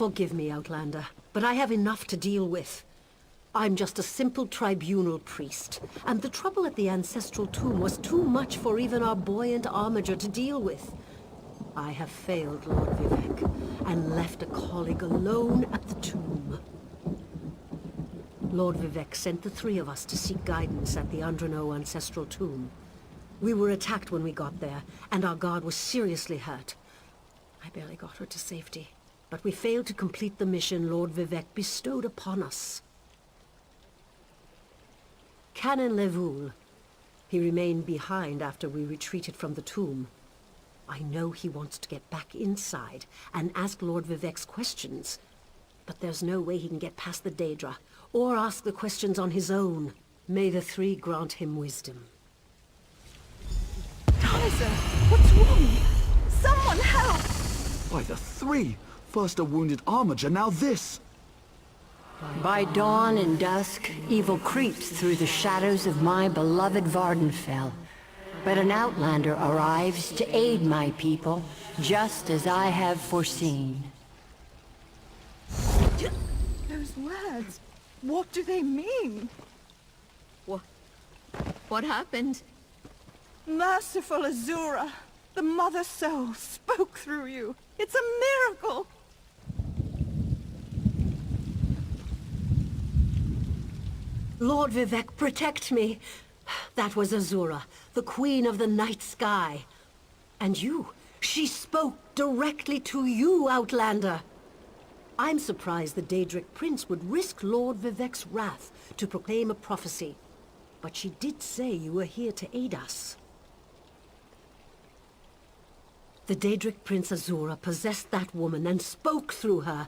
Forgive me, Outlander, but I have enough to deal with. I'm just a simple tribunal priest, and the trouble at the ancestral tomb was too much for even our buoyant armiger to deal with. I have failed Lord Vivek, and left a colleague alone at the tomb. Lord Vivek sent the three of us to seek guidance at the Andrano ancestral tomb. We were attacked when we got there, and our guard was seriously hurt. I barely got her to safety, but we failed to complete the mission Lord Vivek bestowed upon us. Canon Levoul. He remained behind after we retreated from the tomb. I know he wants to get back inside and ask Lord Vivek's questions, but there's no way he can get past the Daedra, or ask the questions on his own. May the three grant him wisdom. Dionysius, what's wrong? Someone help! By the three! First a wounded armiger, now this! By dawn and dusk, evil creeps through the shadows of my beloved Vardenfell. But an outlander arrives to aid my people, just as I have foreseen. Those words, what do they mean? What happened? Merciful Azura, the Mother Soul spoke through you. It's a miracle! Lord Vivek, protect me! That was Azura, the Queen of the Night Sky. And you, she spoke directly to you, Outlander! I'm surprised the Daedric Prince would risk Lord Vivek's wrath to proclaim a prophecy. But she did say you were here to aid us. The Daedric Prince Azura possessed that woman and spoke through her.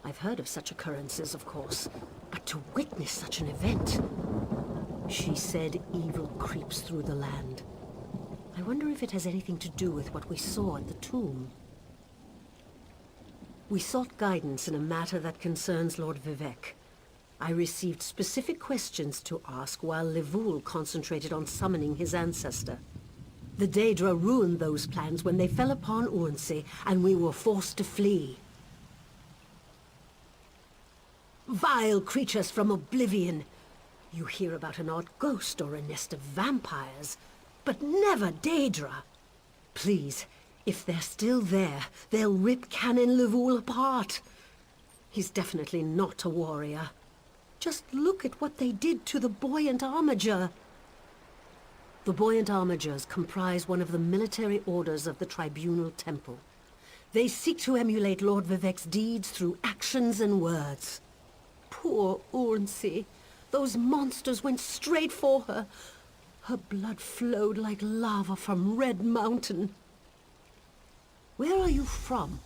I've heard of such occurrences, of course, but to witness such an event... She said evil creeps through the land. I wonder if it has anything to do with what we saw at the tomb. We sought guidance in a matter that concerns Lord Vivek. I received specific questions to ask while Levoul concentrated on summoning his ancestor. The Daedra ruined those plans when they fell upon Urnsey, and we were forced to flee. Vile creatures from oblivion! You hear about an odd ghost or a nest of vampires, but never Daedra. Please, if they're still there, they'll rip Canon Levoul apart. He's definitely not a warrior. Just look at what they did to the buoyant armiger. The buoyant armigers comprise one of the military orders of the Tribunal Temple. They seek to emulate Lord Vivek's deeds through actions and words. Poor Urnsey. Those monsters went straight for her. Her blood flowed like lava from Red Mountain. Where are you from?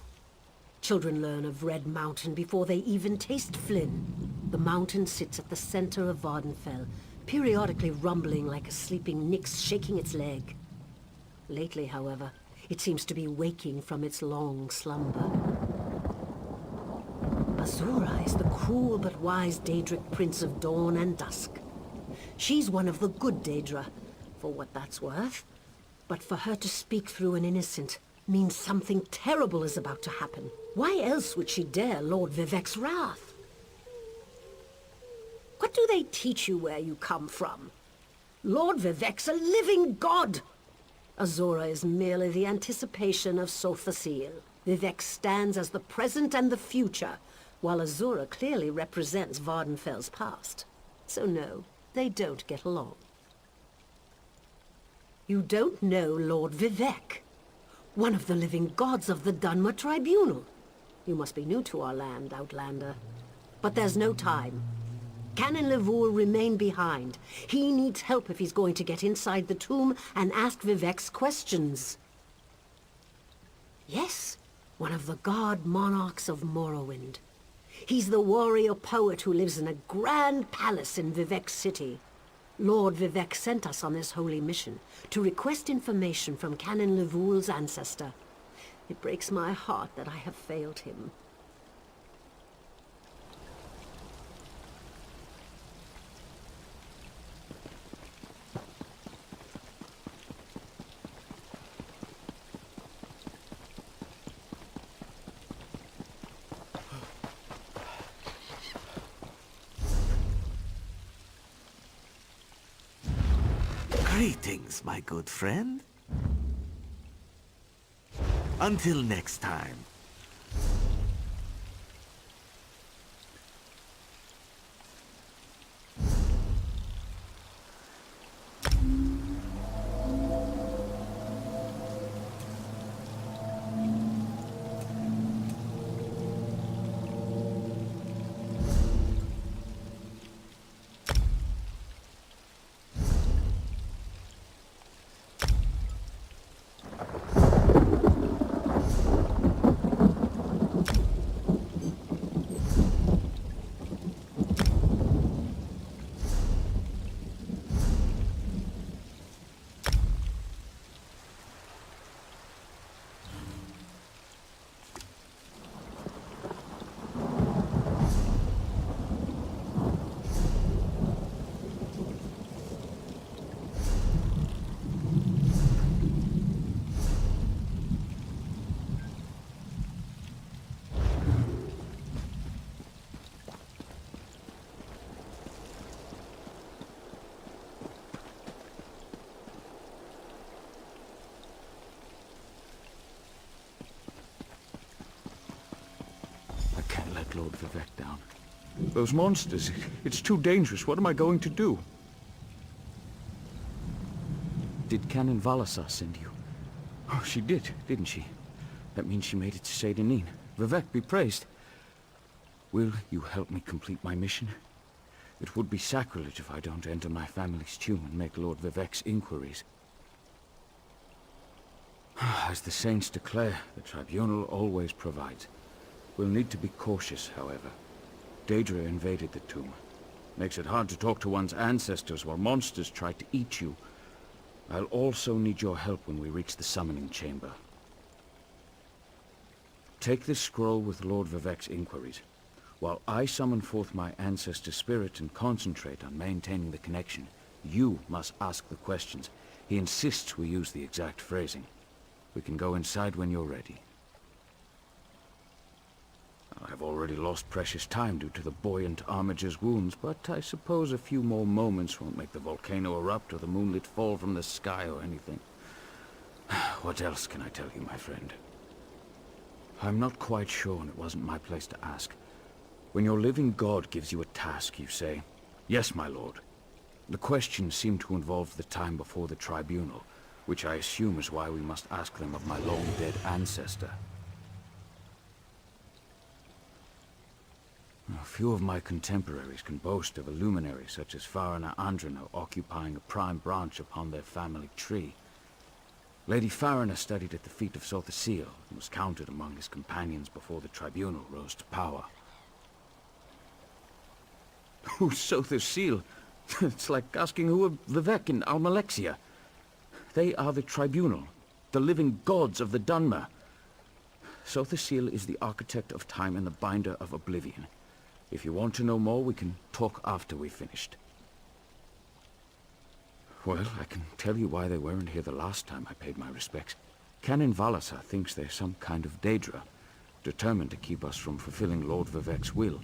Children learn of Red Mountain before they even taste Flynn. The mountain sits at the center of Vardenfell, periodically rumbling like a sleeping Nyx shaking its leg. Lately, however, it seems to be waking from its long slumber. Azura is the cruel but wise Daedric Prince of Dawn and Dusk. She's one of the good Daedra, for what that's worth. But for her to speak through an innocent means something terrible is about to happen. Why else would she dare Lord Vivek's wrath? What do they teach you where you come from? Lord Vivek's a living god! Azura is merely the anticipation of Sothasil. Vivek stands as the present and the future, while Azura clearly represents Vardenfell's past. So no, they don't get along. You don't know Lord Vivek, one of the living gods of the Dunmer Tribunal. You must be new to our land, Outlander. But there's no time. Canon Levoul remain behind. He needs help if he's going to get inside the tomb and ask Vivek's questions. Yes, one of the god monarchs of Morrowind. He's the warrior poet who lives in a grand palace in Vivek City. Lord Vivek sent us on this holy mission to request information from Canon Levoul's ancestor. It breaks my heart that I have failed him. Greetings, my good friend. Until next time. Lord Vivek down. Those monsters, it's too dangerous. What am I going to do? Did Canon Valasar send you? Oh, she did, didn't she? That means she made it to Seydanin. Vivek, be praised. Will you help me complete my mission? It would be sacrilege if I don't enter my family's tomb and make Lord Vivek's inquiries. As the saints declare, the tribunal always provides. We'll need to be cautious, however. Daedra invaded the tomb. Makes it hard to talk to one's ancestors while monsters try to eat you. I'll also need your help when we reach the summoning chamber. Take this scroll with Lord Vivek's inquiries, while I summon forth my ancestor spirit and concentrate on maintaining the connection. You must ask the questions. He insists we use the exact phrasing. We can go inside when you're ready. I've already lost precious time due to the buoyant armiger's wounds, but I suppose a few more moments won't make the volcano erupt or the moonlit fall from the sky or anything. What else can I tell you, my friend? I'm not quite sure, and it wasn't my place to ask. When your living god gives you a task, you say, "Yes, my lord." The questions seem to involve the time before the tribunal, which I assume is why we must ask them of my long-dead ancestor. A few of my contemporaries can boast of a luminary such as Farina Andrano occupying a prime branch upon their family tree. Lady Farina studied at the feet of Sothasil and was counted among his companions before the tribunal rose to power. Who's Sothasil? It's like asking who are Vivek and Almalexia. They are the tribunal, the living gods of the Dunmer. Sothasil is the architect of time and the binder of oblivion. If you want to know more, we can talk after we've finished. Well, I can tell you why they weren't here the last time I paid my respects. Canon Valasar thinks they're some kind of Daedra, determined to keep us from fulfilling Lord Vivek's will.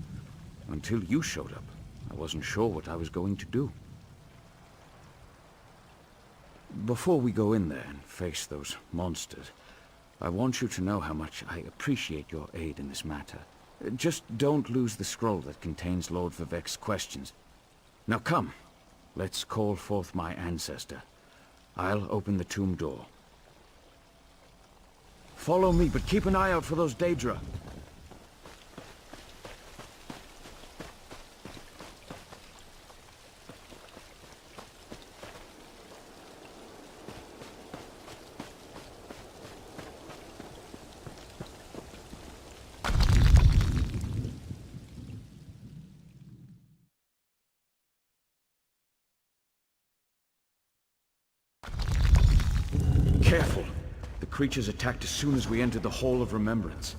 Until you showed up, I wasn't sure what I was going to do. Before we go in there and face those monsters, I want you to know how much I appreciate your aid in this matter. Just don't lose the scroll that contains Lord Vivek's questions. Now come, let's call forth my ancestor. I'll open the tomb door. Follow me, but keep an eye out for those Daedra. Careful! The creatures attacked as soon as we entered the Hall of Remembrance.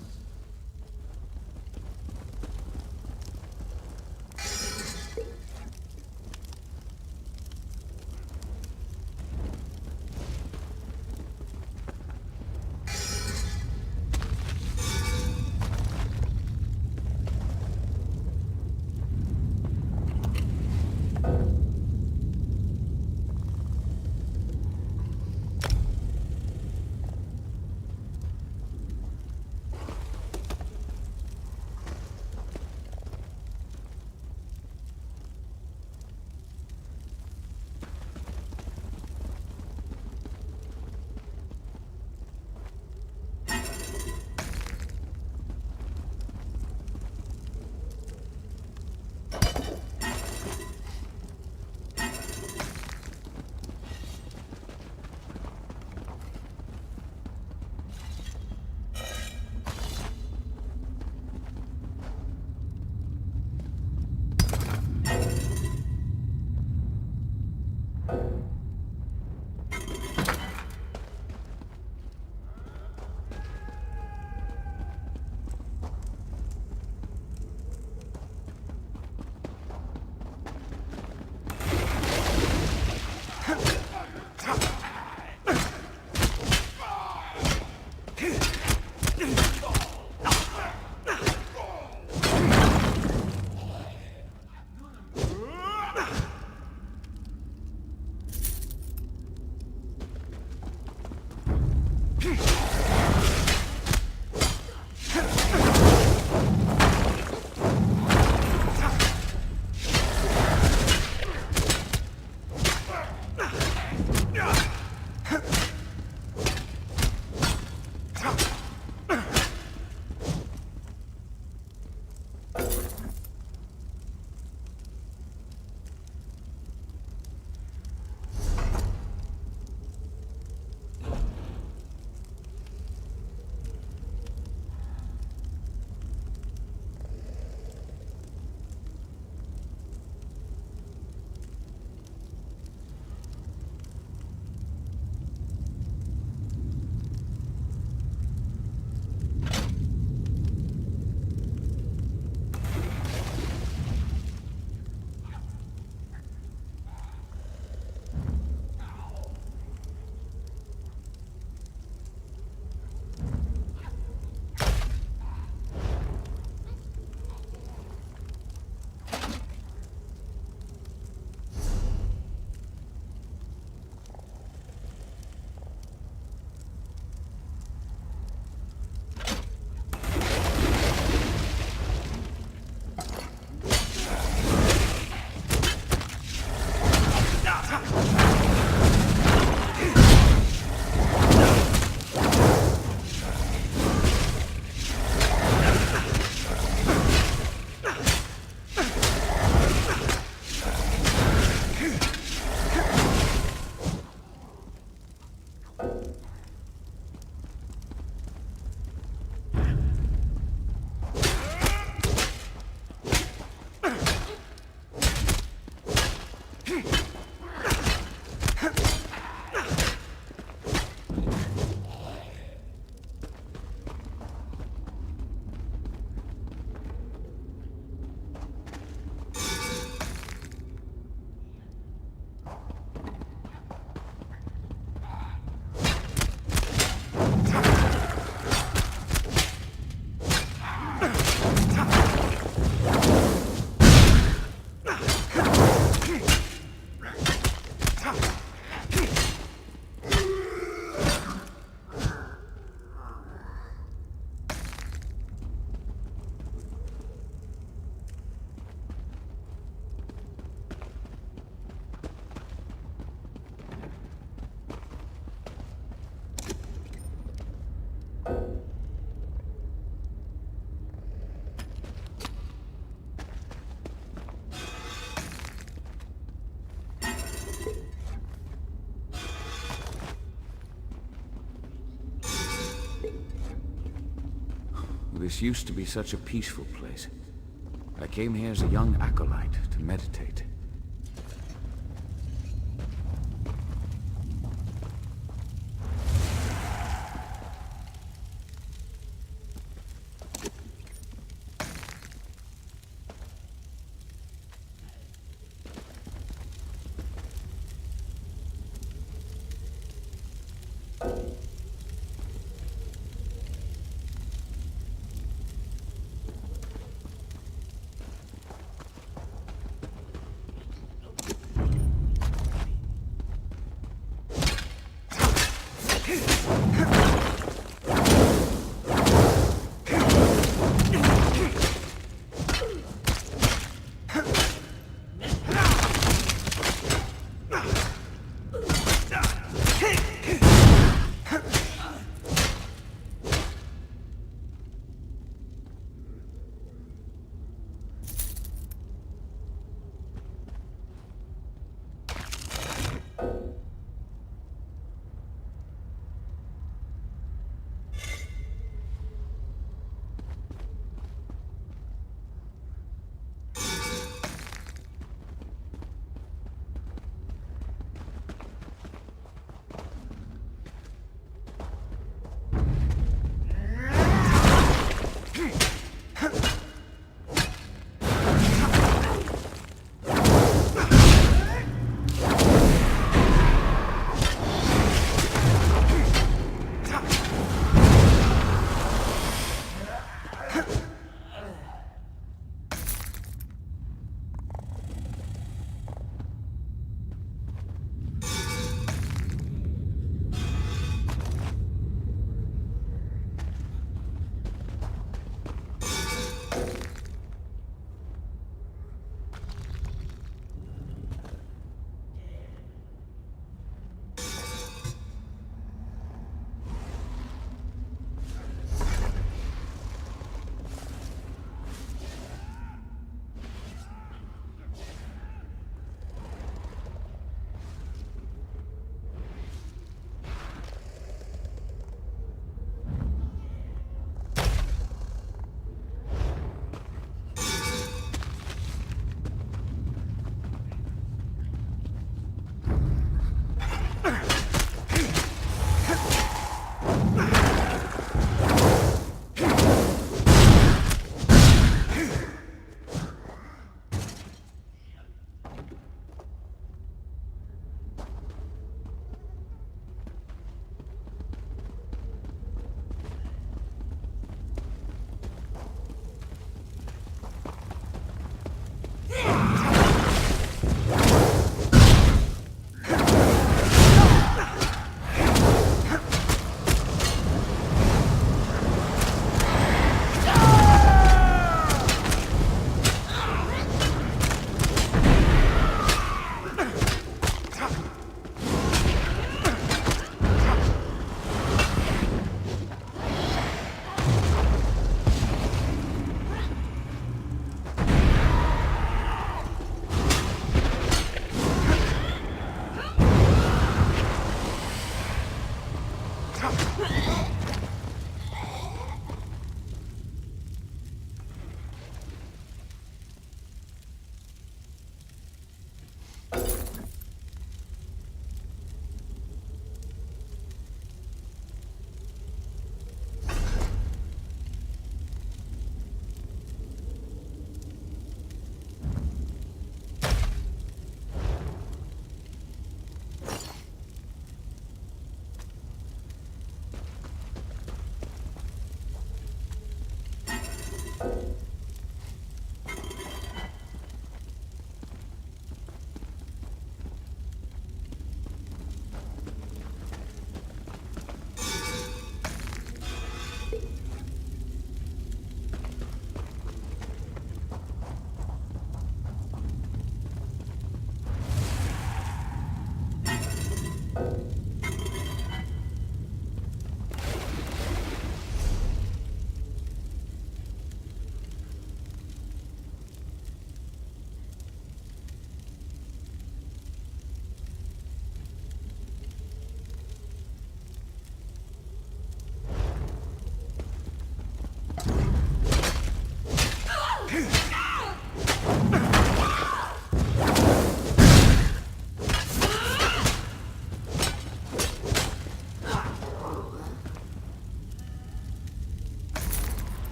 This used to be such a peaceful place. I came here as a young acolyte to meditate.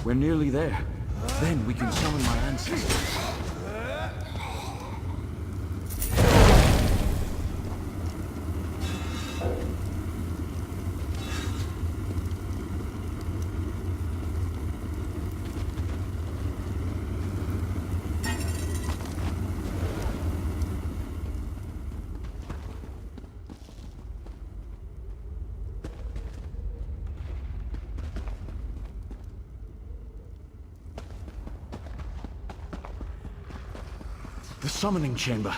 We're nearly there. Then we can summon my ancestors. The summoning chamber.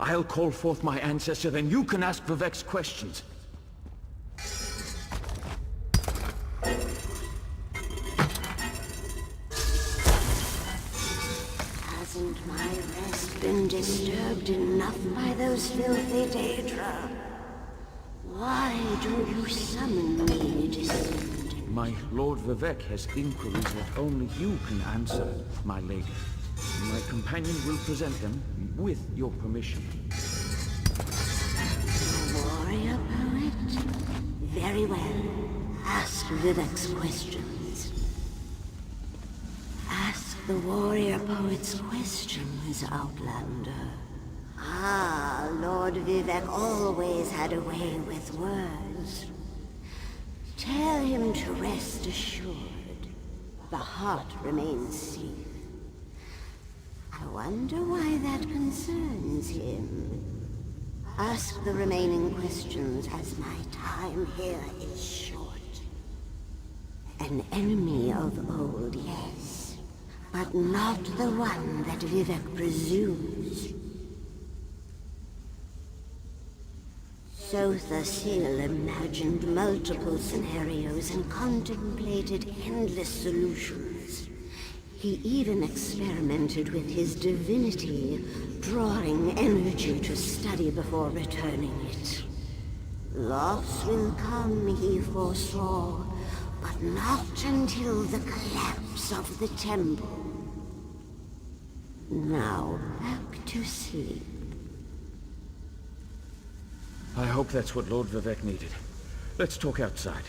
I'll call forth my ancestor, then you can ask Vivek's questions. Hasn't my rest been disturbed enough by those filthy Daedra? Why do you summon me, descendant? My Lord Vivek has inquiries that only you can answer, my lady. My companion will present them with your permission. Warrior poet? Very well. Ask Vivek's questions. Ask the warrior poet's questions, Outlander. Ah, Lord Vivek always had a way with words. Tell him to rest assured. The heart remains safe. I wonder why that concerns him. Ask the remaining questions as my time here is short. An enemy of old, yes, but not the one that Vivek presumes. Sothasil imagined multiple scenarios and contemplated endless solutions. He even experimented with his divinity, drawing energy to study before returning it. Loss will come, he foresaw, but not until the collapse of the temple. Now, back to sleep. I hope that's what Lord Vivek needed. Let's talk outside.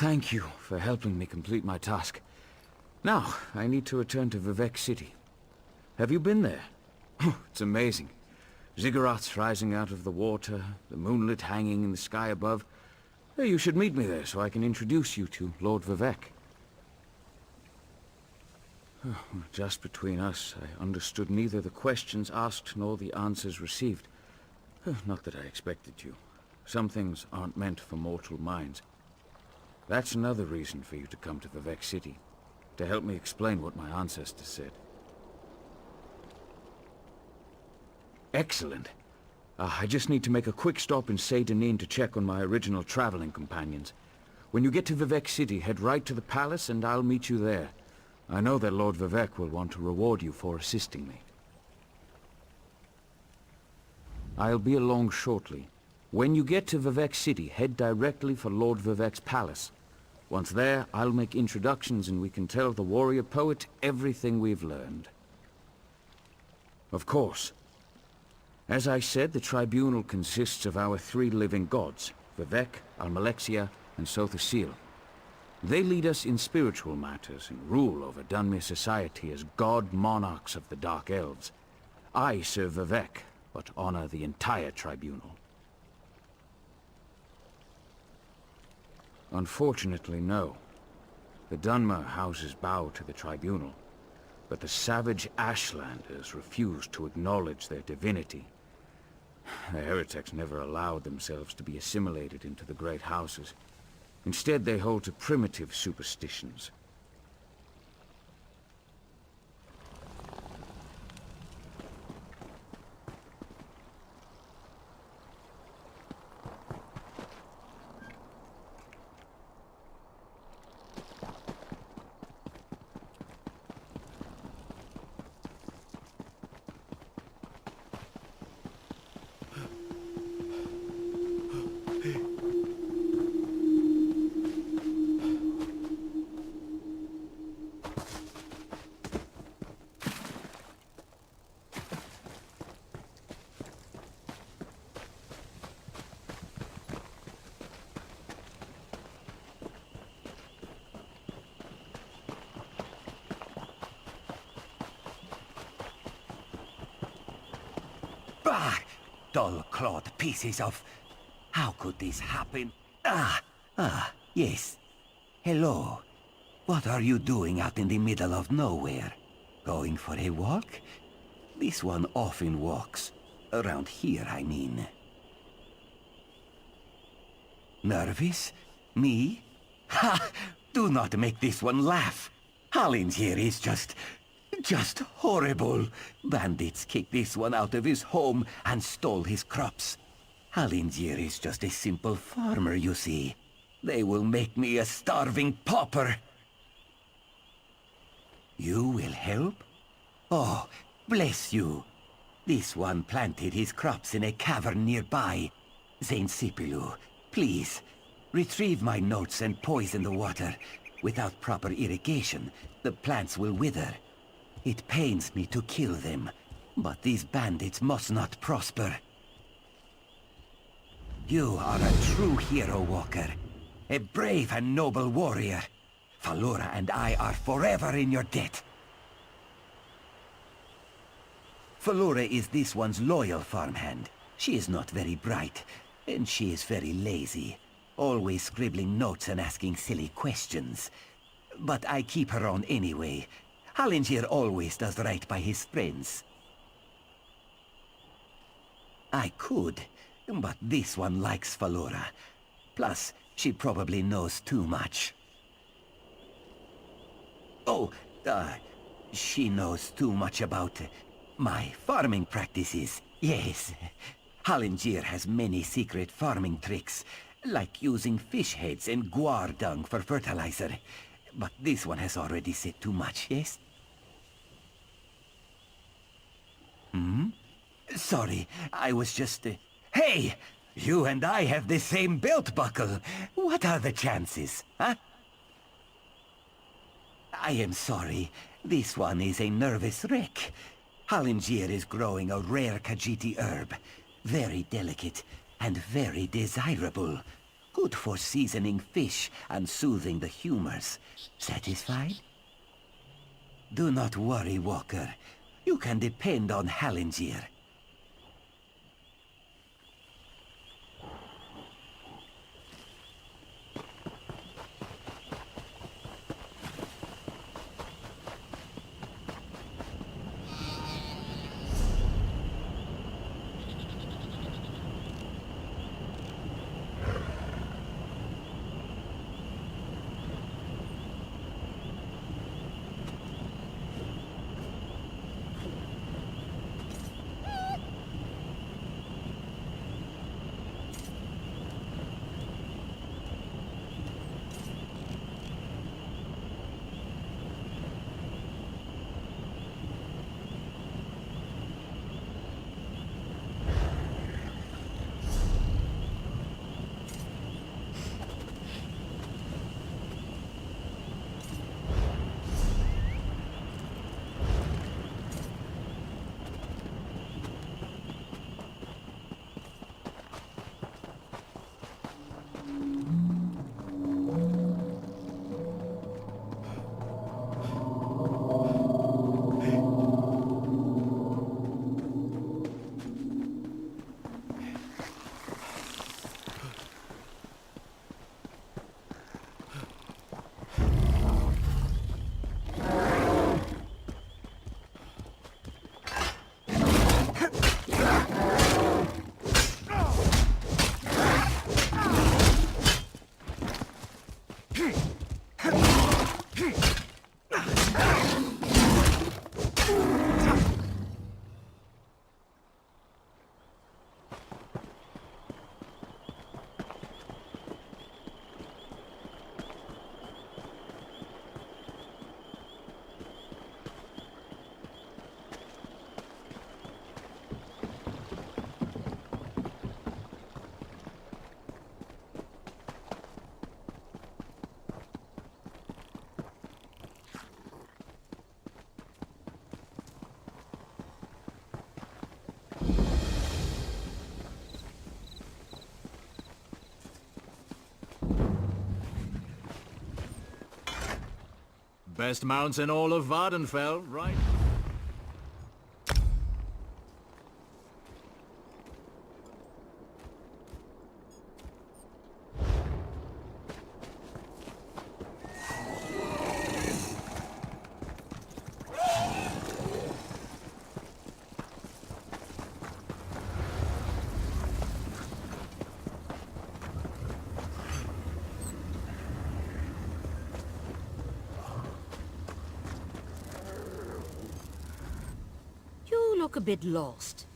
Thank you for helping me complete my task. Now, I need to return to Vivek City. Have you been there? It's amazing. Ziggurats rising out of the water, the moonlit hanging in the sky above. You should meet me there so I can introduce you to Lord Vivek. Just between us, I understood neither the questions asked nor the answers received. Not that I expected you. Some things aren't meant for mortal minds. That's another reason for you to come to Vivek City, to help me explain what my ancestors said. Excellent. I just need to make a quick stop in Saint-Denis to check on my original traveling companions. When you get to Vivek City, head right to the palace and I'll meet you there. I know that Lord Vivek will want to reward you for assisting me. I'll be along shortly. When you get to Vivek City, head directly for Lord Vivek's palace. Once there, I'll make introductions and we can tell the warrior poet everything we've learned. Of course. As I said, the tribunal consists of our 3 living gods, Vivek, Almalexia, and Sothosil. They lead us in spiritual matters and rule over Dunmere society as god monarchs of the Dark Elves. I serve Vivek, but honor the entire tribunal. Unfortunately, no. The Dunmer houses bow to the tribunal, but the savage Ashlanders refuse to acknowledge their divinity. The heretics never allowed themselves to be assimilated into the great houses. Instead, they hold to primitive superstitions. Bah! Dull-clawed pieces of... How could this happen? Yes. Hello. What are you doing out in the middle of nowhere? Going for a walk? This one often walks. Around here, I mean. Nervous? Me? Ha! Do not make this one laugh. Hollins here is just horrible. Bandits kicked this one out of his home and stole his crops. Halingier is just a simple farmer, you see. They will make me a starving pauper. You will help? Oh, bless you. This one planted his crops in a cavern nearby. Saint Sipilu, please, retrieve my notes and poison the water. Without proper irrigation, the plants will wither. It pains me to kill them, but these bandits must not prosper. You are a true hero, Walker. A brave and noble warrior. Falora and I are forever in your debt. Falora is this one's loyal farmhand. She is not very bright, and she is very lazy. Always scribbling notes and asking silly questions. But I keep her on anyway. Hallingier always does right by his friends. I could, but this one likes Falora. Plus, she probably knows too much. Oh, she knows too much about my farming practices. Yes. Hallingier has many secret farming tricks, like using fish heads and guar dung for fertilizer. But this one has already said too much, yes? Sorry, I was just... Hey! You and I have the same belt buckle. What are the chances, huh? I am sorry. This one is a nervous wreck. Hallingier is growing a rare Khajiiti herb. Very delicate and very desirable. Good for seasoning fish and soothing the humors. Satisfied? Do not worry, Walker. You can depend on Hallengier. Best mounts in all of Vardenfell, right? You look a bit lost.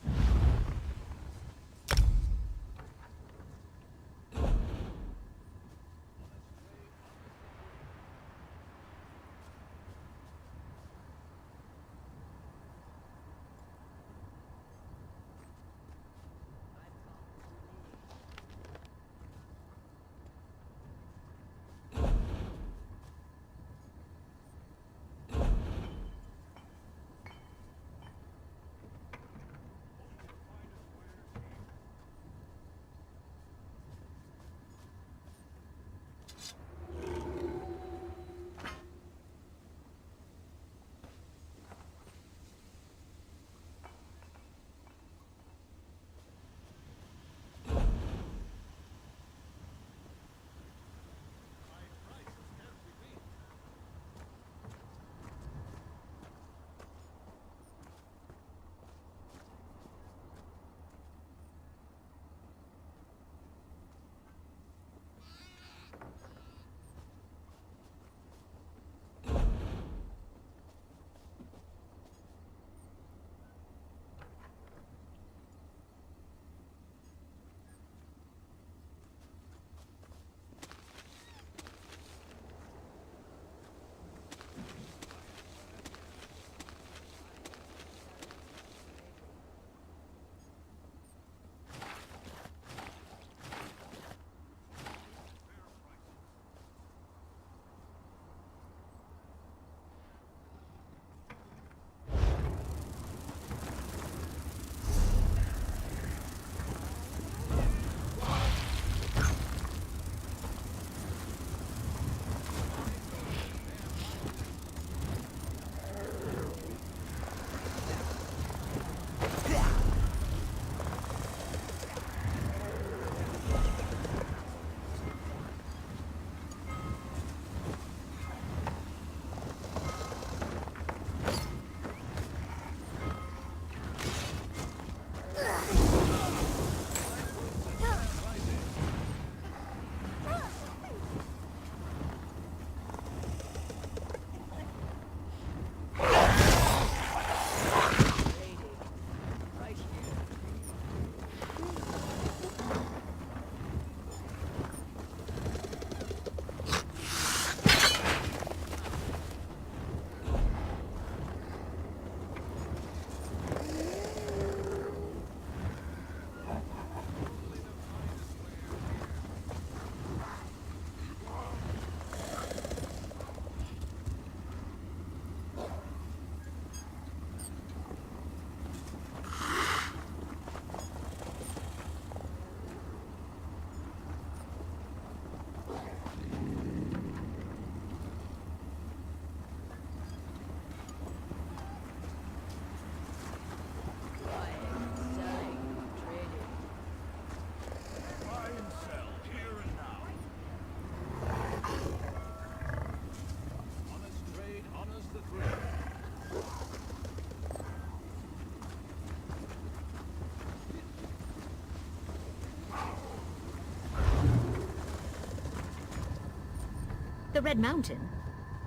The Red Mountain?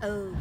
Oh.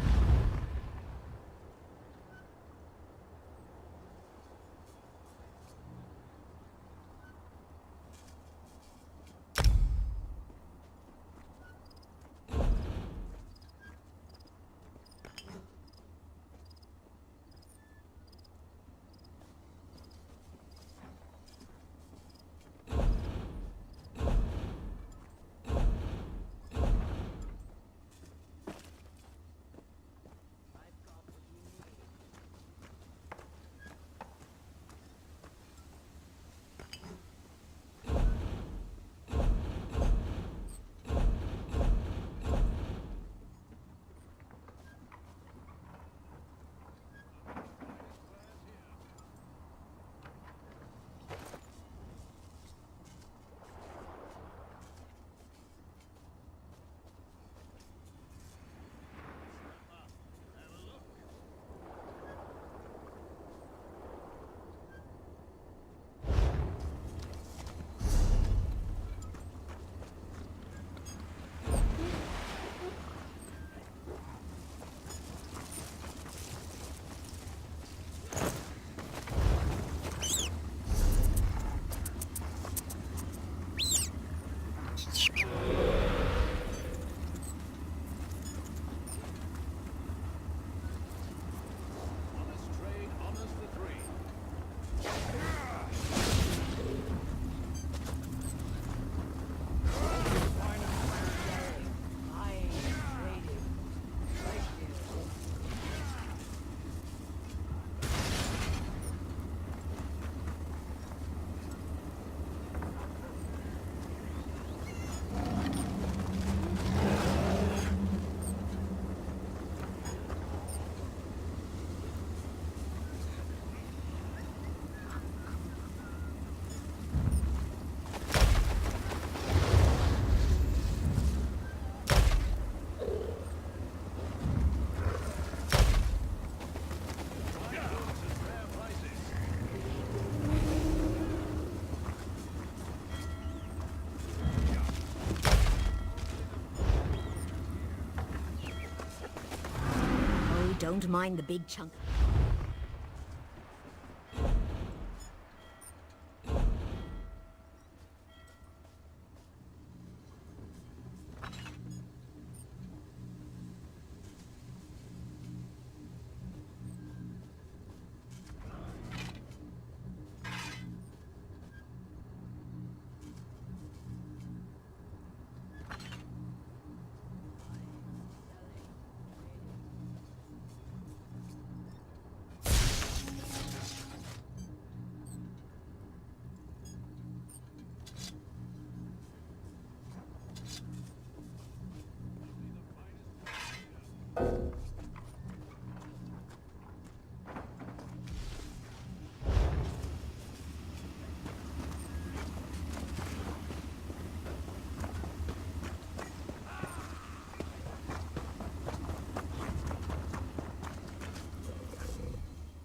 Don't mind the big chunk.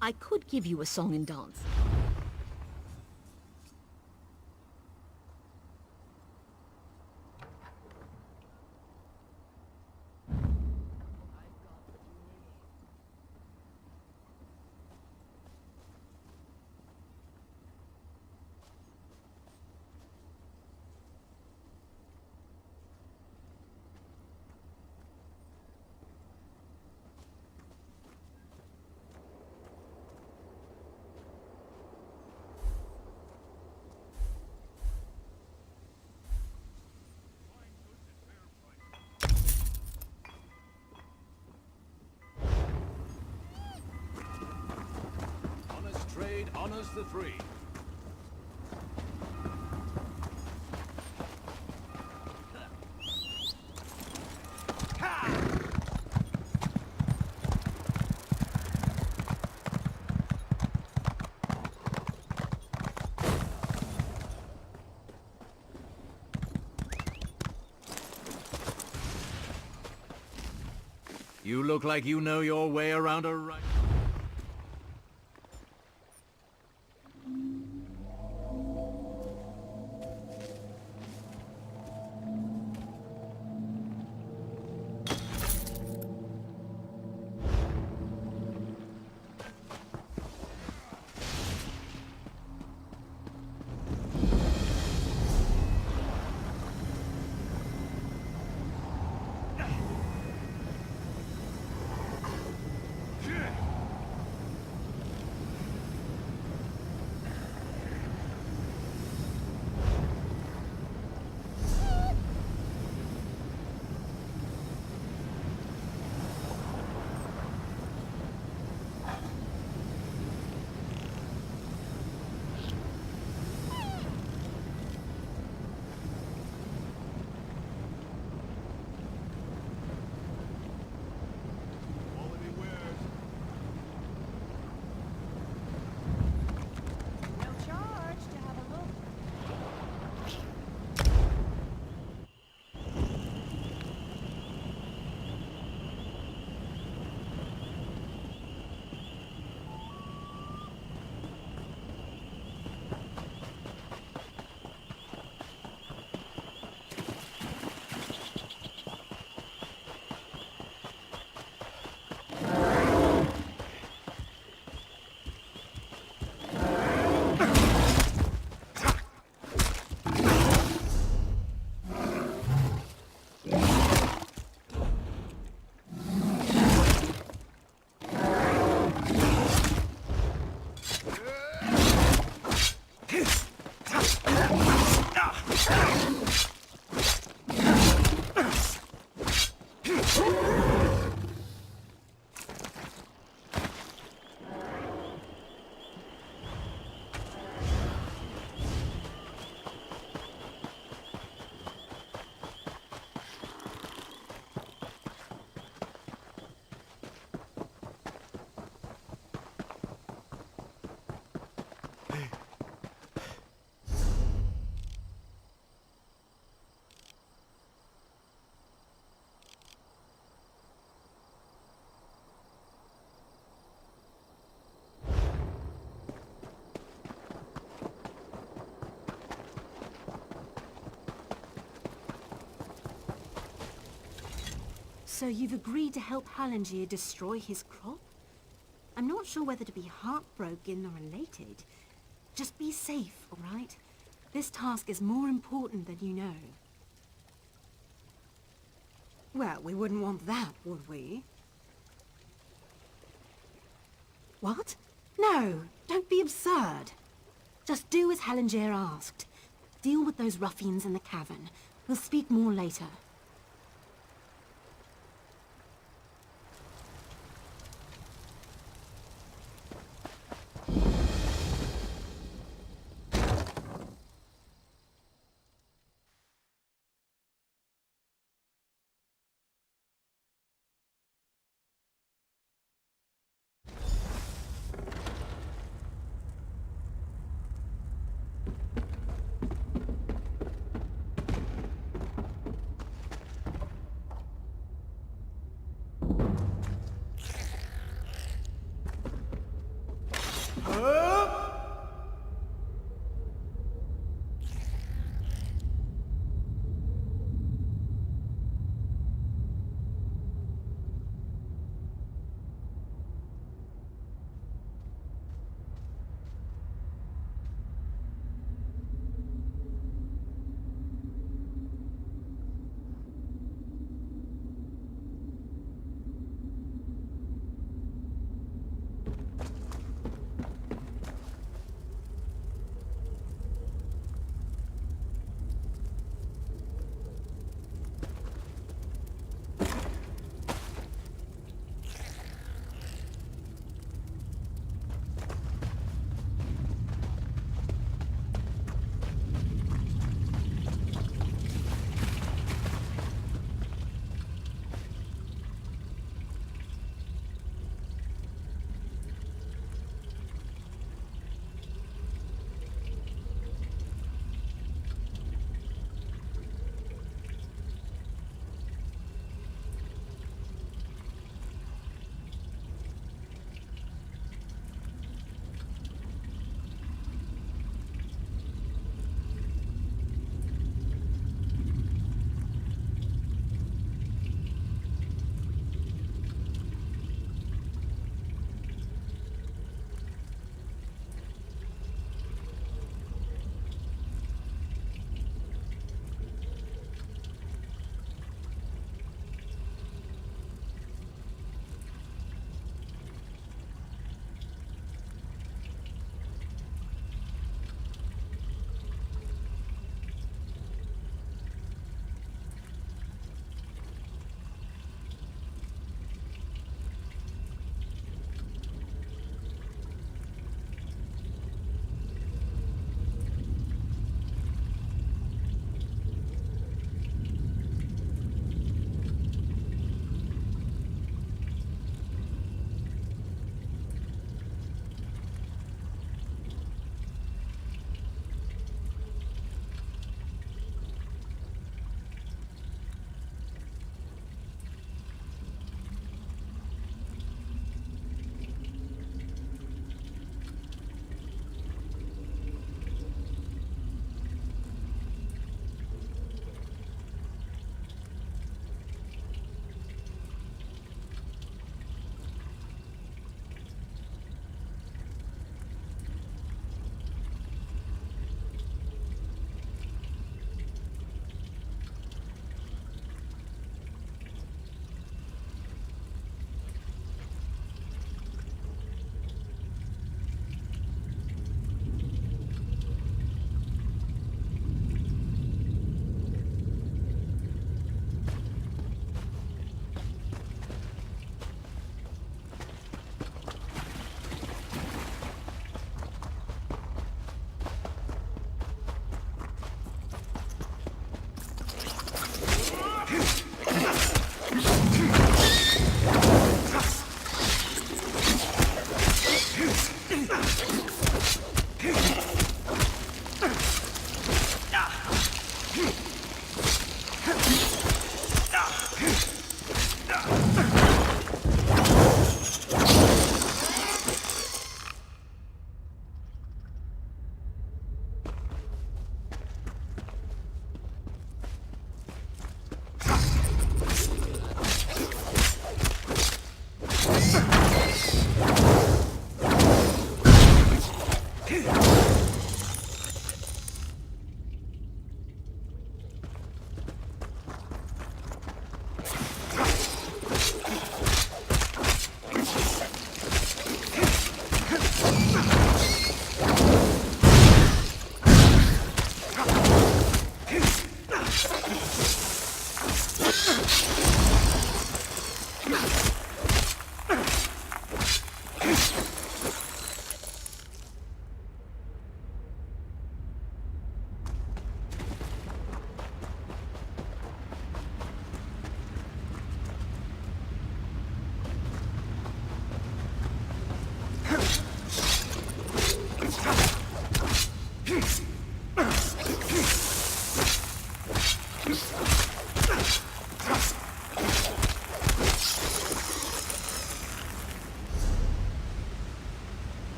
I could give you a song and dance. Trade honors the three. You look like you know your way around a right. So you've agreed to help Hallandir destroy his crop? I'm not sure whether to be heartbroken or elated. Just be safe, all right? This task is more important than you know. Well, we wouldn't want that, would we? What? No, don't be absurd. Just do as Hallandir asked. Deal with those ruffians in the cavern. We'll speak more later.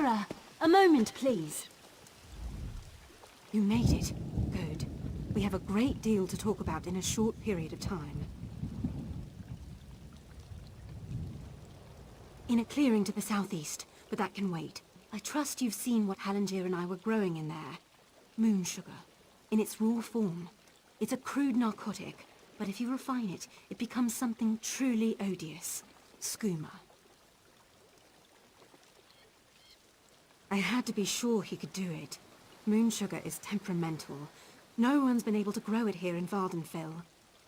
Sarah, a moment, please. You made it. Good. We have a great deal to talk about in a short period of time. In a clearing to the southeast, but that can wait. I trust you've seen what Halangier and I were growing in there. Moon sugar. In its raw form. It's a crude narcotic, but if you refine it, it becomes something truly odious. Skooma. I had to be sure he could do it. Moon sugar is temperamental. No one's been able to grow it here in Vardenfell.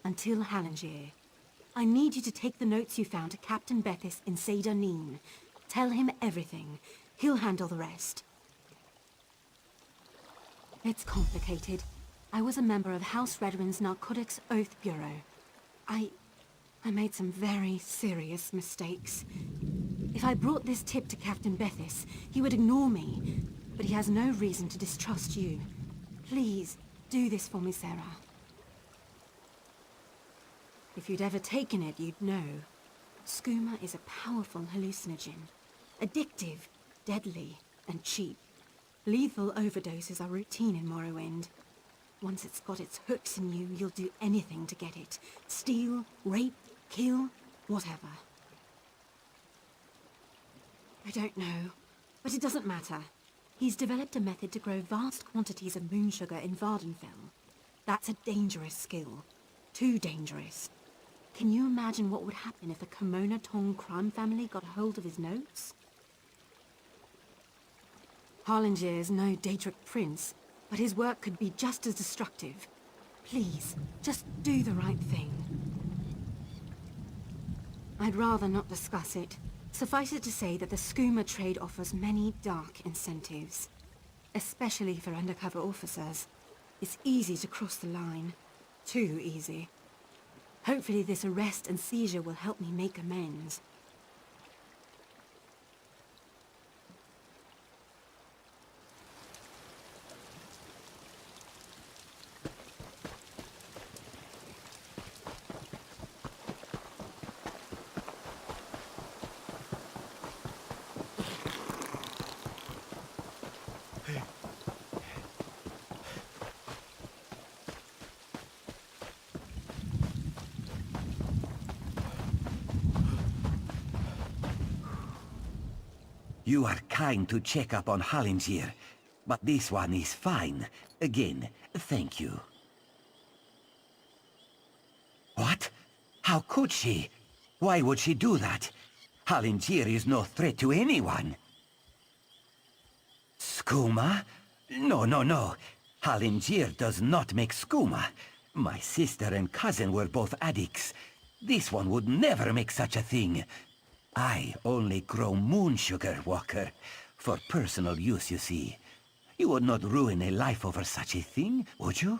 Until Halangier. I need you to take the notes you found to Captain Bethis in Seyda Neen. Tell him everything. He'll handle the rest. It's complicated. I was a member of House Redwin's Narcotics Oath Bureau. I made some very serious mistakes. If I brought this tip to Captain Bethis, he would ignore me. But he has no reason to distrust you. Please, do this for me, Sarah. If you'd ever taken it, you'd know. Skooma is a powerful hallucinogen. Addictive, deadly, and cheap. Lethal overdoses are routine in Morrowind. Once it's got its hooks in you, you'll do anything to get it. Steal, rape, kill, whatever. I don't know, but it doesn't matter. He's developed a method to grow vast quantities of moon sugar in Vardenfell. That's a dangerous skill. Too dangerous. Can you imagine what would happen if the Kimona Tong crime family got a hold of his notes? Harlingier's no Daedric prince, but his work could be just as destructive. Please, just do the right thing. I'd rather not discuss it. Suffice it to say that the skooma trade offers many dark incentives. Especially for undercover officers. It's easy to cross the line. Too easy. Hopefully this arrest and seizure will help me make amends. You are kind to check up on Halangier, but this one is fine. Again, thank you. What? How could she? Why would she do that? Halangier is no threat to anyone. Skooma? No, no, no. Halangier does not make skooma. My sister and cousin were both addicts. This one would never make such a thing. I only grow moon sugar, Walker. For personal use, you see. You would not ruin a life over such a thing, would you?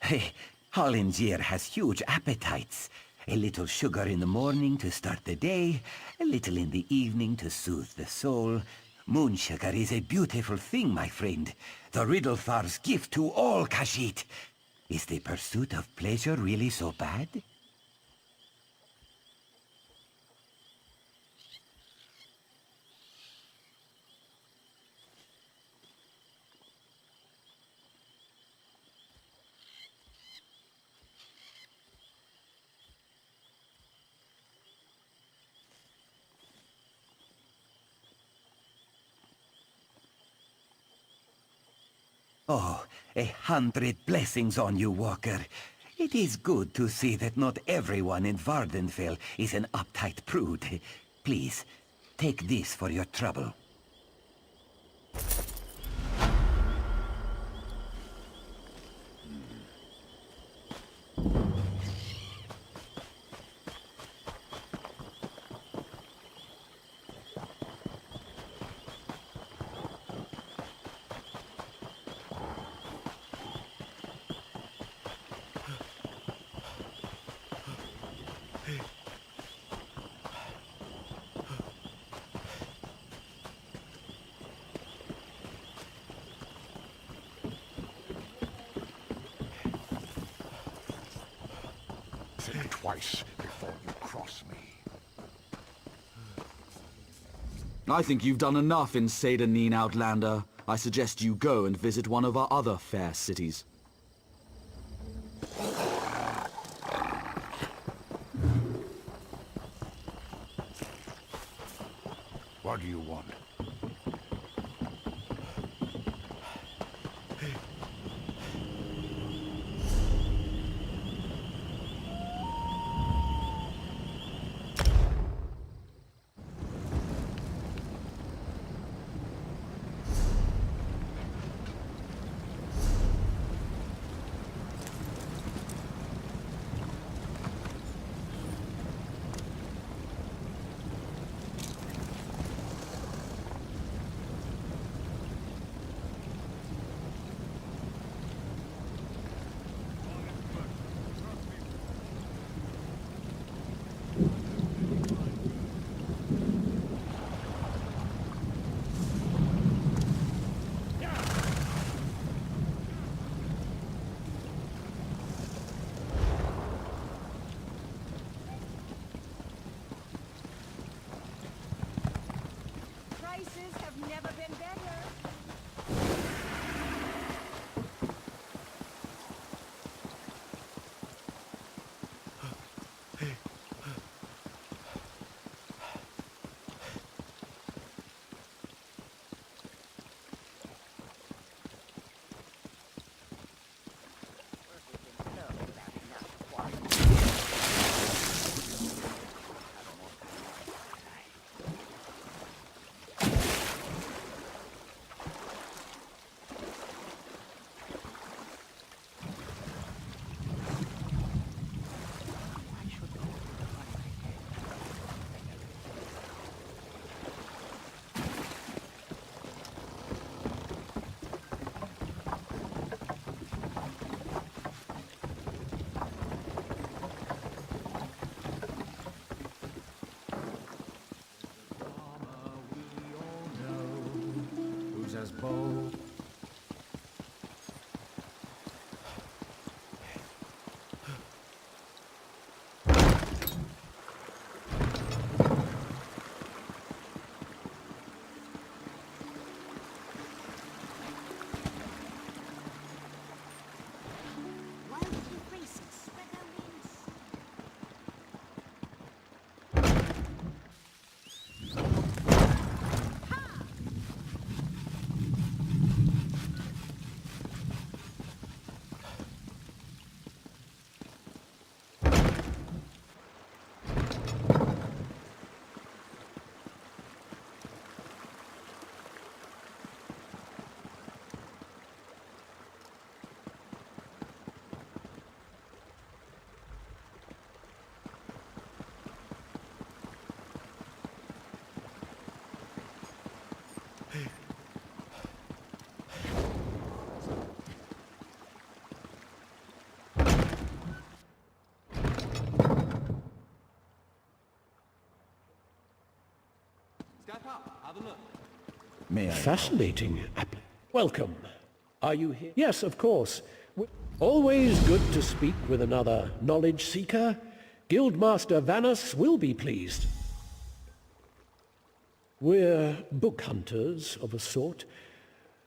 Hey, Halangier has huge appetites. A little sugar in the morning to start the day, a little in the evening to soothe the soul. Moon sugar is a beautiful thing, my friend. The Riddlethar's gift to all Khajiit. Is the pursuit of pleasure really so bad? Oh, 100 blessings on you, Walker. It is good to see that not everyone in Vardenfell is an uptight prude. Please, take this for your trouble. Think twice before you cross me. I think you've done enough in Seydanine, Outlander. I suggest you go and visit one of our other fair cities. What do you want? Prices have never been better. As bold. Step up, have a look. May I? Fascinating. Welcome. Are you here? Yes, of course. Always good to speak with another knowledge seeker. Guildmaster Vanus will be pleased. We're book hunters of a sort.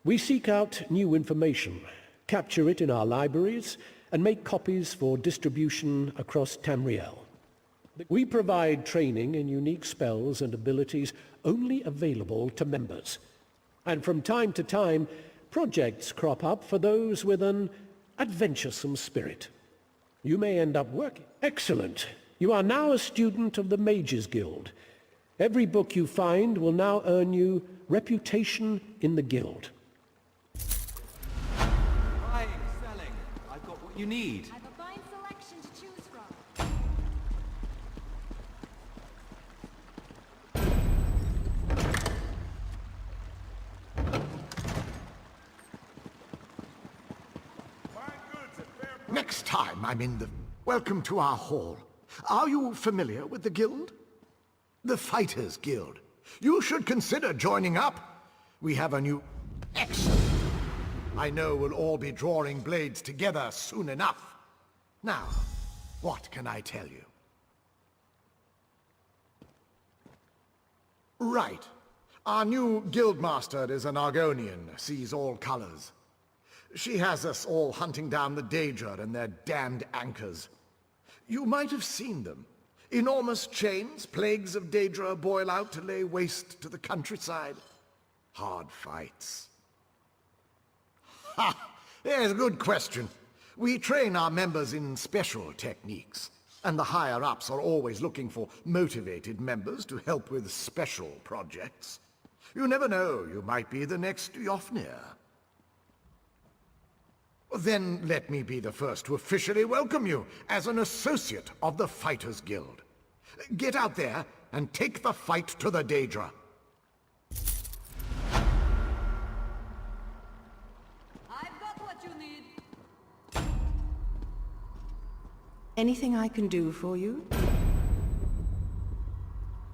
We seek out new information, capture it in our libraries, and make copies for distribution across Tamriel. We provide training in unique spells and abilities only available to members. And from time to time, projects crop up for those with an adventuresome spirit. You may end up working. Excellent. You are now a student of the Mages Guild. Every book you find will now earn you reputation in the guild. Buying, selling. I've got what you need. I've a fine selection to choose from. Next time I'm in the... Welcome to our hall. Are you familiar with the guild? The Fighters Guild. You should consider joining up. We have a new... Excellent. I know we'll all be drawing blades together soon enough. Now, what can I tell you? Right. Our new guildmaster is an Argonian, sees all colors. She has us all hunting down the Daedra and their damned anchors. You might have seen them. Enormous chains, plagues of Daedra boil out to lay waste to the countryside. Hard fights. Ha! There's a good question. We train our members in special techniques, and the higher-ups are always looking for motivated members to help with special projects. You never know, you might be the next Yofnir. Then let me be the first to officially welcome you as an associate of the Fighters Guild. Get out there and take the fight to the Daedra. I've got what you need. Anything I can do for you?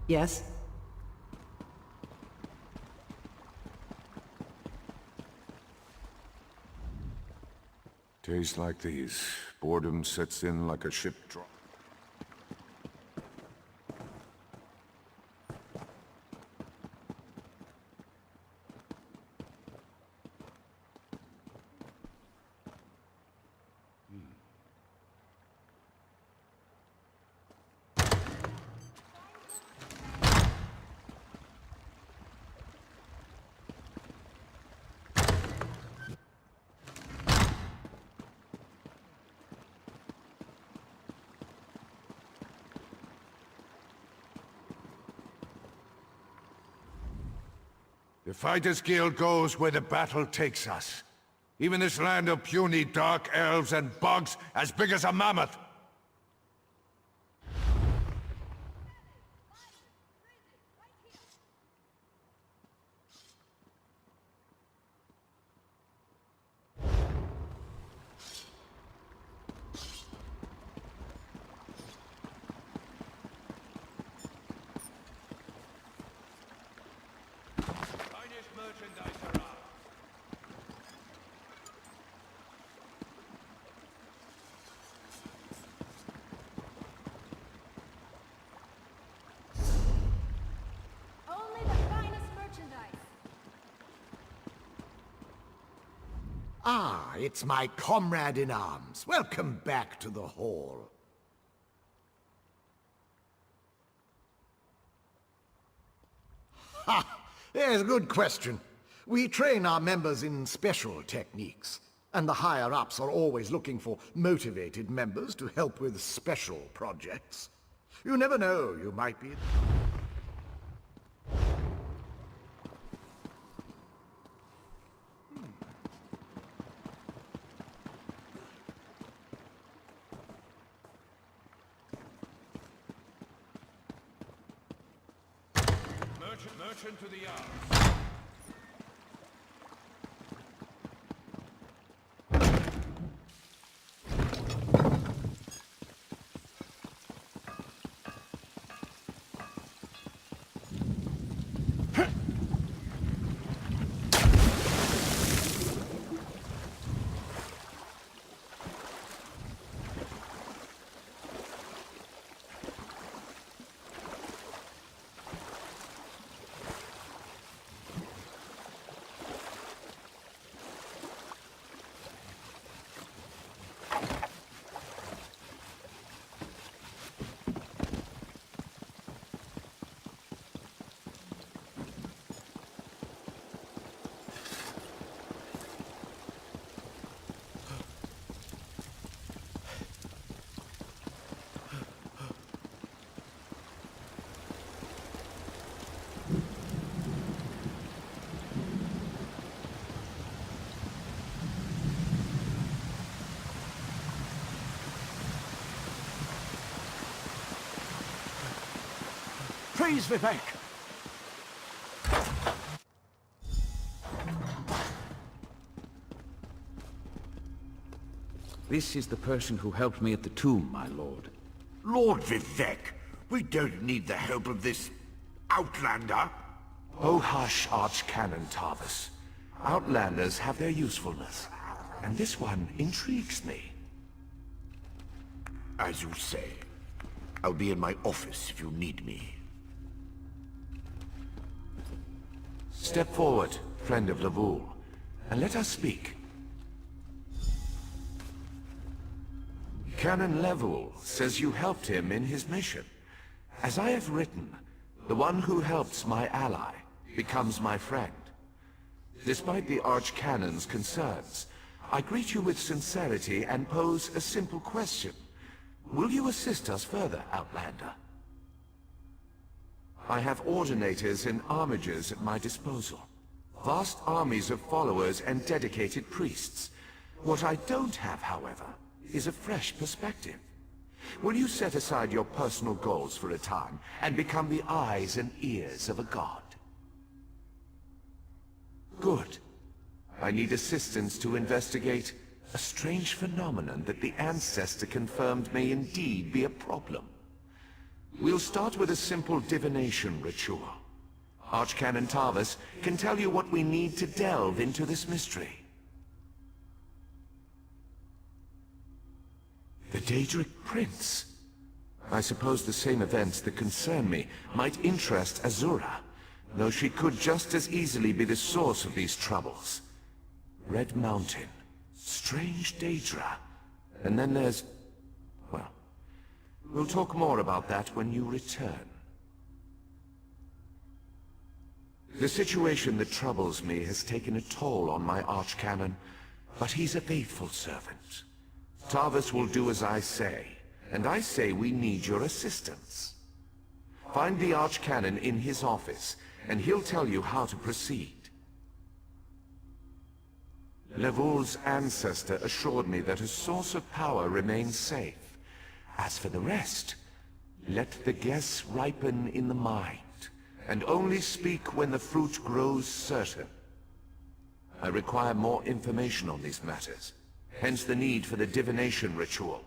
Yes? Days like these, boredom sets in like a ship drop. The Fighters Guild goes where the battle takes us. Even this land of puny dark elves and bugs as big as a mammoth. Ah, it's my comrade in arms. Welcome back to the hall. Ha! There's a good question. We train our members in special techniques, and the higher-ups are always looking for motivated members to help with special projects. You never know, you might be... Merchant to the yard. Praise Vivek! This is the person who helped me at the tomb, my lord. Lord Vivek, we don't need the help of this outlander. Oh hush, Archcanon Tarvis. Outlanders have their usefulness, and this one intrigues me. As you say. I'll be in my office if you need me. Step forward, friend of Lavul, and let us speak. Canon Level says you helped him in his mission. As I have written, the one who helps my ally becomes my friend. Despite the Archcanon's concerns, I greet you with sincerity and pose a simple question. Will you assist us further, Outlander? I have ordinators and armigers at my disposal. Vast armies of followers and dedicated priests. What I don't have, however, is a fresh perspective. Will you set aside your personal goals for a time and become the eyes and ears of a god? Good. I need assistance to investigate a strange phenomenon that the Ancestor confirmed may indeed be a problem. We'll start with a simple divination ritual. Archcanon Tarvis can tell you what we need to delve into this mystery. The Daedric Prince. I suppose the same events that concern me might interest Azura, though she could just as easily be the source of these troubles. Red Mountain, strange Daedra, and then there's... well, we'll talk more about that when you return. The situation that troubles me has taken a toll on my Archcanon, but he's a faithful servant. Tarvis will do as I say, and I say we need your assistance. Find the Archcanon in his office, and he'll tell you how to proceed. Levul's ancestor assured me that a source of power remains safe. As for the rest, let the guess ripen in the mind, and only speak when the fruit grows certain. I require more information on these matters, hence the need for the divination ritual.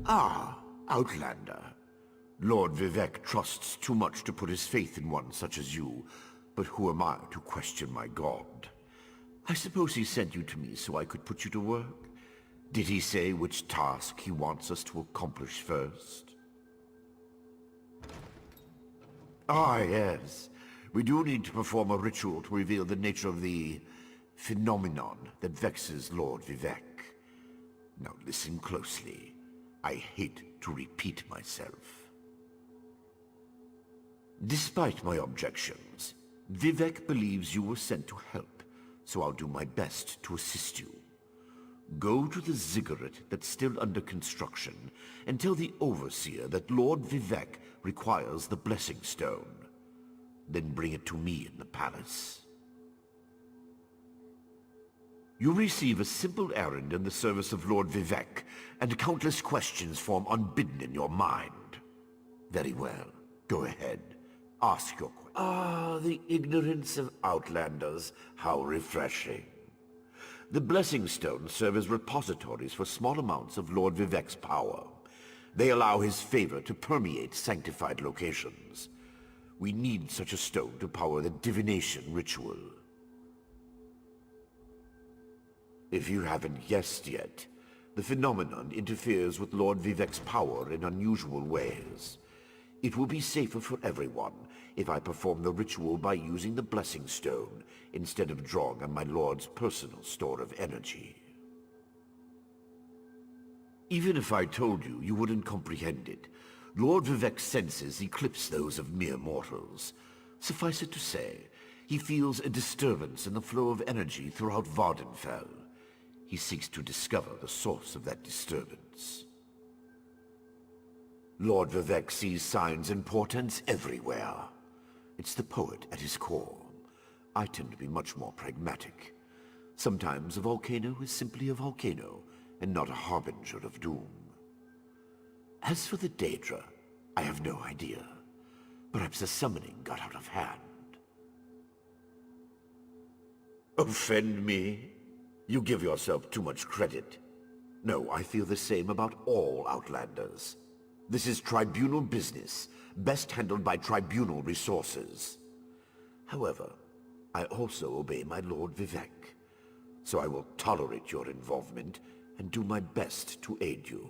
Ah, Outlander. Lord Vivek trusts too much to put his faith in one such as you, but who am I to question my god? I suppose he sent you to me so I could put you to work? Did he say which task he wants us to accomplish first? Ah, yes. We do need to perform a ritual to reveal the nature of the phenomenon that vexes Lord Vivek. Now listen closely. I hate to repeat myself. Despite my objections, Vivek believes you were sent to help, so I'll do my best to assist you. Go to the ziggurat that's still under construction and tell the Overseer that Lord Vivek requires the Blessing Stone. Then bring it to me in the palace. You receive a simple errand in the service of Lord Vivek, and countless questions form unbidden in your mind. Very well. Go ahead. Ask your question. Ah, the ignorance of Outlanders. How refreshing. The Blessing Stones serve as repositories for small amounts of Lord Vivek's power. They allow his favor to permeate sanctified locations. We need such a stone to power the divination ritual. If you haven't guessed yet, the phenomenon interferes with Lord Vivek's power in unusual ways. It will be safer for everyone if I perform the ritual by using the Blessing Stone instead of drawing on my Lord's personal store of energy. Even if I told you, you wouldn't comprehend it. Lord Vivek's senses eclipse those of mere mortals. Suffice it to say, he feels a disturbance in the flow of energy throughout Vardenfell. He seeks to discover the source of that disturbance. Lord Vivek sees signs and portents everywhere. It's the poet at his core. I tend to be much more pragmatic. Sometimes a volcano is simply a volcano, and not a harbinger of doom. As for the Daedra, I have no idea. Perhaps the summoning got out of hand. Offend me? You give yourself too much credit. No, I feel the same about all Outlanders. This is tribunal business, best handled by tribunal resources. However, I also obey my Lord Vivek, so I will tolerate your involvement and do my best to aid you.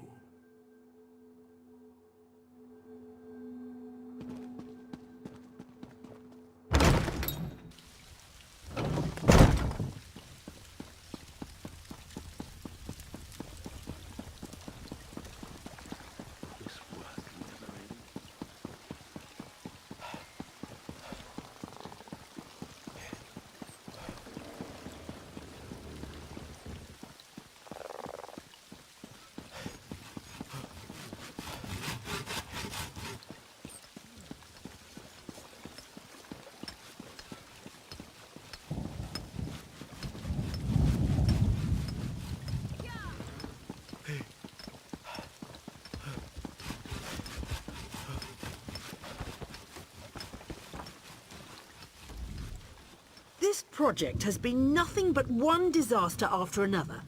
This project has been nothing but one disaster after another.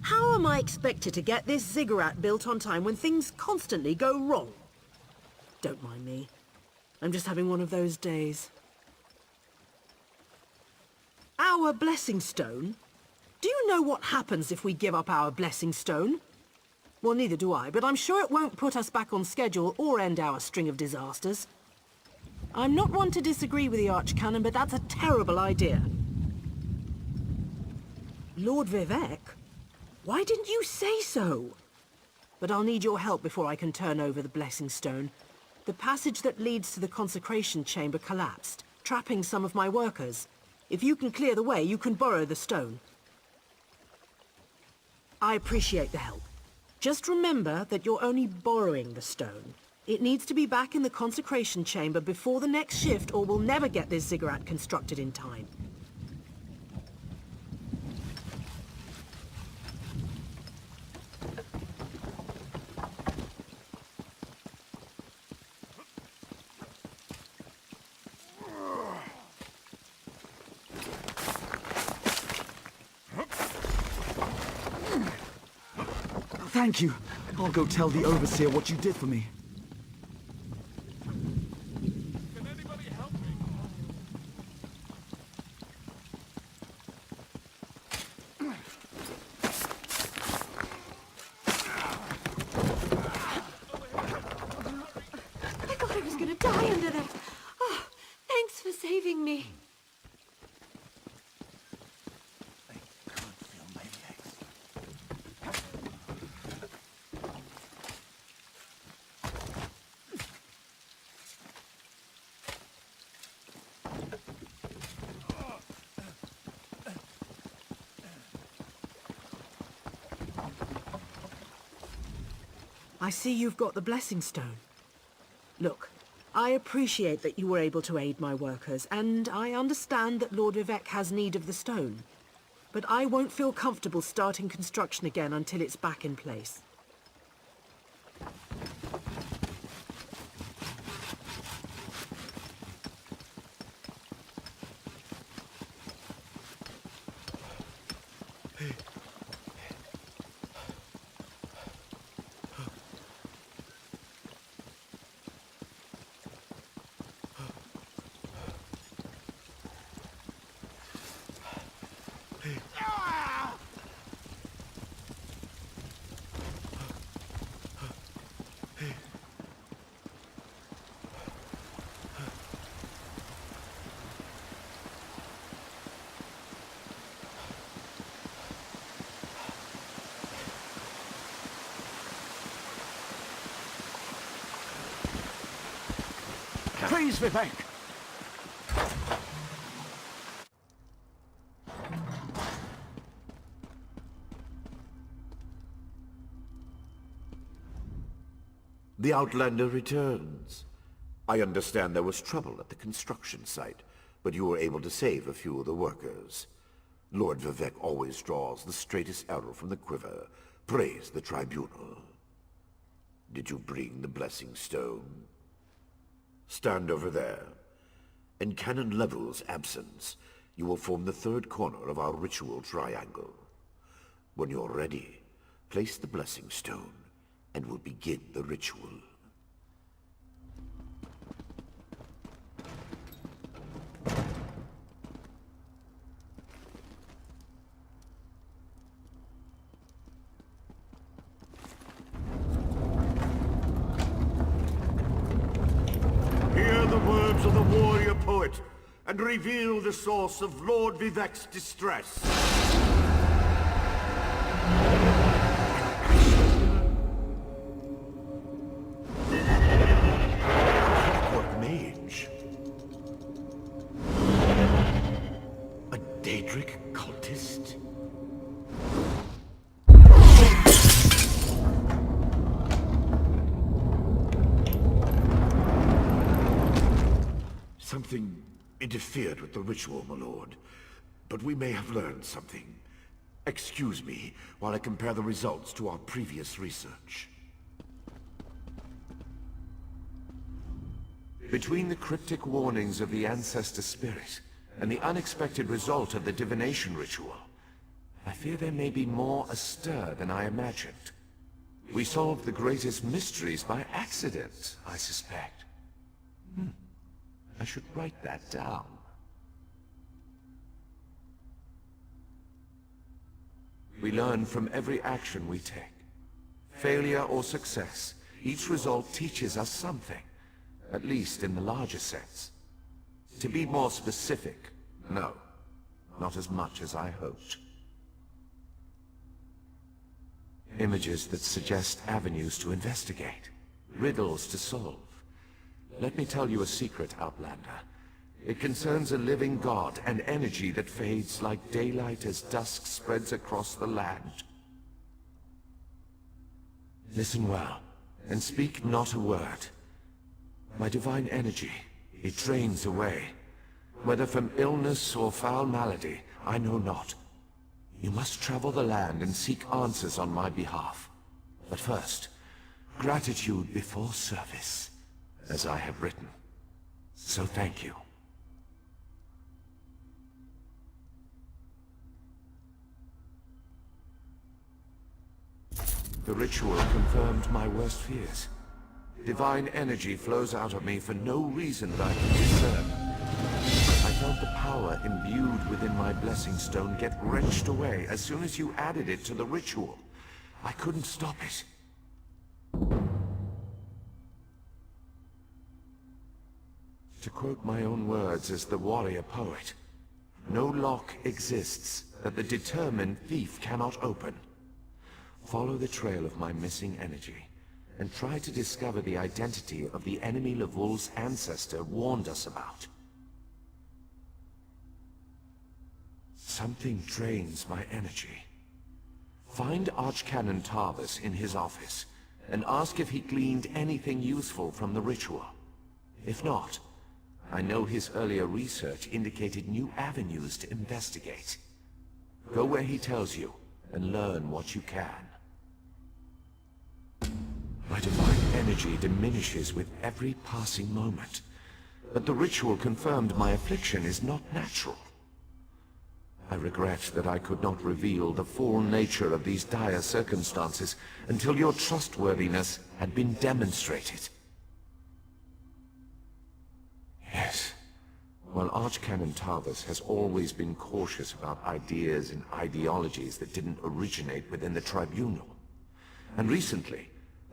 How am I expected to get this ziggurat built on time when things constantly go wrong? Don't mind me. I'm just having one of those days. Our Blessing Stone? Do you know what happens if we give up our Blessing Stone? Well, neither do I, but I'm sure it won't put us back on schedule or end our string of disasters. I'm not one to disagree with the Archcanon, but that's a terrible idea. Lord Vivek? Why didn't you say so? But I'll need your help before I can turn over the Blessing Stone. The passage that leads to the consecration chamber collapsed, trapping some of my workers. If you can clear the way, you can borrow the stone. I appreciate the help. Just remember that you're only borrowing the stone. It needs to be back in the consecration chamber before the next shift, or we'll never get this ziggurat constructed in time. Thank you. I'll go tell the Overseer what you did for me. I see you've got the Blessing Stone. Look, I appreciate that you were able to aid my workers, and I understand that Lord Vivec has need of the stone. But I won't feel comfortable starting construction again until it's back in place. Praise Vivec! The Outlander returns. I understand there was trouble at the construction site, but you were able to save a few of the workers. Lord Vivec always draws the straightest arrow from the quiver. Praise the Tribunal. Did you bring the Blessing Stone? Stand over there. In Canon Level's absence, you will form the third corner of our ritual triangle. When you're ready, place the Blessing Stone, and we'll begin the ritual. Hear the words of the warrior poet, and reveal the source of Lord Vivec's distress. Mage. A Daedric cultist? Something interfered with the ritual, my lord. But we may have learned something. Excuse me while I compare the results to our previous research. Between the cryptic warnings of the ancestor spirit and the unexpected result of the divination ritual, I fear there may be more astir than I imagined. We solved the greatest mysteries by accident, I suspect. I should write that down. We learn from every action we take. Failure or success, each result teaches us something. At least in the larger sense. To be more specific, no. Not as much as I hoped. Images that suggest avenues to investigate. Riddles to solve. Let me tell you a secret, Outlander. It concerns a living god and energy that fades like daylight as dusk spreads across the land. Listen well, and speak not a word. My divine energy, it drains away. Whether from illness or foul malady, I know not. You must travel the land and seek answers on my behalf. But first, gratitude before service, as I have written. So thank you. The ritual confirmed my worst fears. Divine energy flows out of me for no reason that I can discern. I felt the power imbued within my Blessing Stone get wrenched away as soon as you added it to the ritual. I couldn't stop it. To quote my own words as the warrior poet, no lock exists that the determined thief cannot open. Follow the trail of my missing energy, and try to discover the identity of the enemy Levol's ancestor warned us about. Something drains my energy. Find Archcanon Tarvus in his office, and ask if he gleaned anything useful from the ritual. If not, I know his earlier research indicated new avenues to investigate. Go where he tells you, and learn what you can. My divine energy diminishes with every passing moment, but the ritual confirmed my affliction is not natural. I regret that I could not reveal the full nature of these dire circumstances until your trustworthiness had been demonstrated. Yes, while Archcanon Tarvus has always been cautious about ideas and ideologies that didn't originate within the Tribunal, and recently,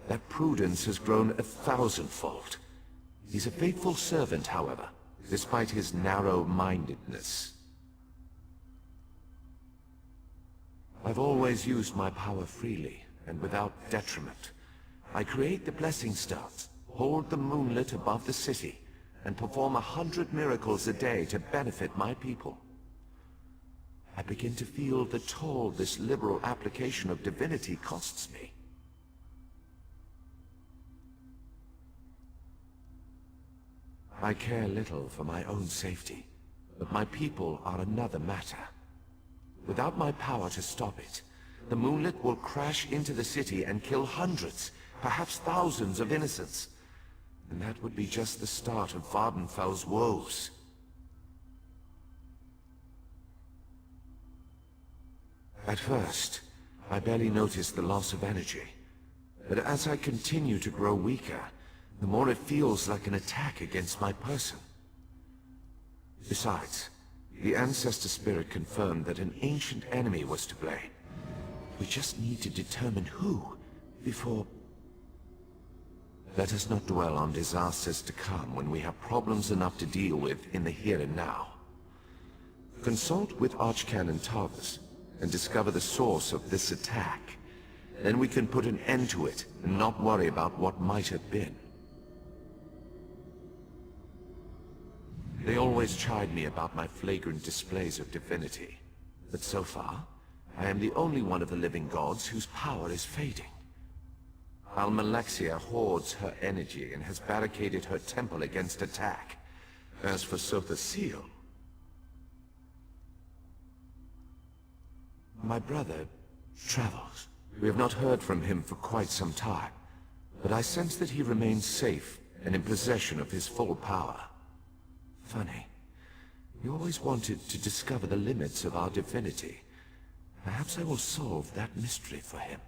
that prudence has grown 1,000-fold. He's a faithful servant, however, despite his narrow-mindedness. I've always used my power freely, and without detriment. I create the Blessing Stones, hold the moonlit above the city, and perform 100 miracles a day to benefit my people. I begin to feel the toll this liberal application of divinity costs me. I care little for my own safety, but my people are another matter. Without my power to stop it, the moonlit will crash into the city and kill hundreds, perhaps thousands of innocents. And that would be just the start of Vardenfell's woes. At first, I barely noticed the loss of energy. But as I continue to grow weaker, the more it feels like an attack against my person. Besides, the Ancestor Spirit confirmed that an ancient enemy was to blame. We just need to determine who, before... Let us not dwell on disasters to come when we have problems enough to deal with in the here and now. Consult with Archcanon Tarvus and discover the source of this attack. Then we can put an end to it and not worry about what might have been. They always chide me about my flagrant displays of divinity, but so far, I am the only one of the living gods whose power is fading. Almalexia hoards her energy and has barricaded her temple against attack. As for Sotha Seal... My brother travels. We have not heard from him for quite some time, but I sense that he remains safe and in possession of his full power. Funny. He always wanted to discover the limits of our divinity. Perhaps I will solve that mystery for him.